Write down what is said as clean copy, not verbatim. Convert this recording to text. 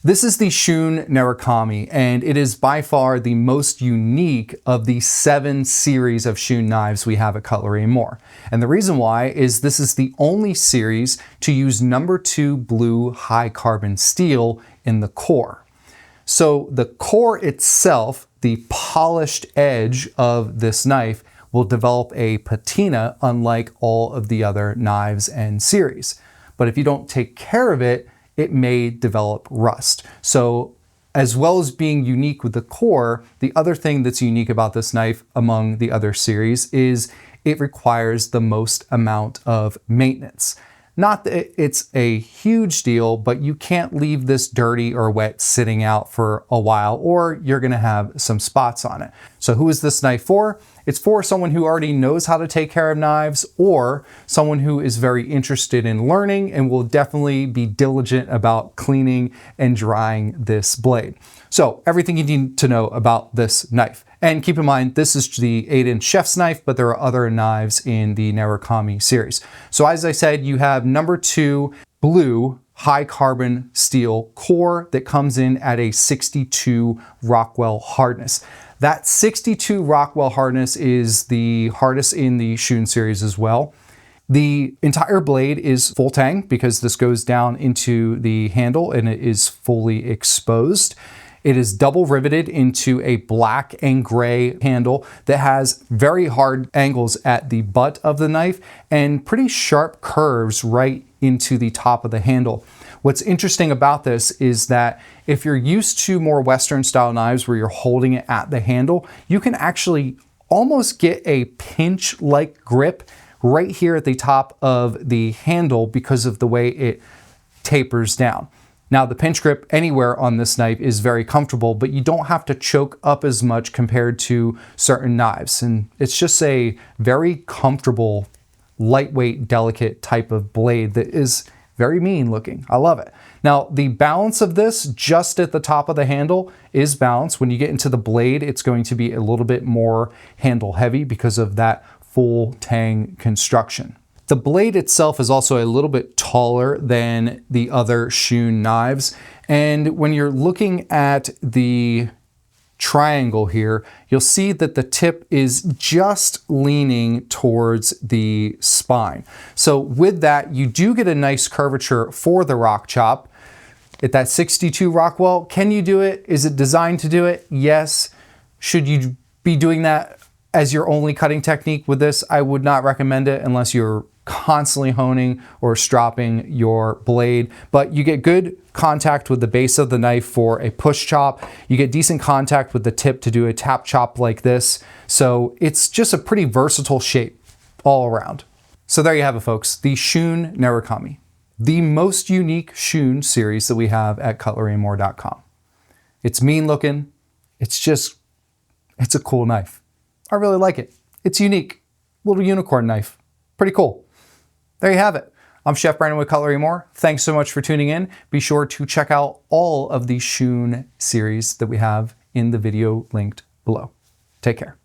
This is the Shun Narukami, and it is by far the most unique of the 7 series of Shun knives we have at Cutlery and More. And the reason why is this is the only series to use number 2 blue high carbon steel in the core. So the core itself, the polished edge of this knife, will develop a patina unlike all of the other knives and series. But if you don't take care of it, it may develop rust. So as well as being unique with the core, the other thing that's unique about this knife among the other series is it requires the most amount of maintenance. Not that it's a huge deal, but you can't leave this dirty or wet sitting out for a while or you're gonna have some spots on it. So who is this knife for? It's for someone who already knows how to take care of knives or someone who is very interested in learning and will definitely be diligent about cleaning and drying this blade. So everything you need to know about this knife. And keep in mind, this is the 8-inch chef's knife, but there are other knives in the Narukami series. So as I said, you have number 2 blue high carbon steel core that comes in at a 62 Rockwell hardness. That 62 Rockwell hardness is the hardest in the Shun series as well. The entire blade is full tang because this goes down into the handle and it is fully exposed. It is double riveted into a black and gray handle that has very hard angles at the butt of the knife and pretty sharp curves right into the top of the handle. What's interesting about this is that if you're used to more Western style knives where you're holding it at the handle, you can actually almost get a pinch-like grip right here at the top of the handle because of the way it tapers down. Now the pinch grip anywhere on this knife is very comfortable, but you don't have to choke up as much compared to certain knives. And it's just a very comfortable, lightweight, delicate type of blade that is very mean looking. I love it. Now the balance of this just at the top of the handle is balanced. When you get into the blade, it's going to be a little bit more handle heavy because of that full tang construction. The blade itself is also a little bit taller than the other Shun knives. And when you're looking at the triangle here, you'll see that the tip is just leaning towards the spine. So with that, you do get a nice curvature for the rock chop. At that 62 Rockwell, can you do it? Is it designed to do it? Yes. Should you be doing that as your only cutting technique with this? I would not recommend it unless you're constantly honing or stropping your blade, but you get good contact with the base of the knife for a push chop. You get decent contact with the tip to do a tap chop like this. So it's just a pretty versatile shape all around. So there you have it, folks. The Shun Narukami, the most unique Shun series that we have at cutleryandmore.com. It's mean looking. It's a cool knife. I really like it. It's unique. Little unicorn knife. Pretty cool. There you have it. I'm Chef Brandon with Cutlery and More. Thanks so much for tuning in. Be sure to check out all of the Shun series that we have in the video linked below. Take care.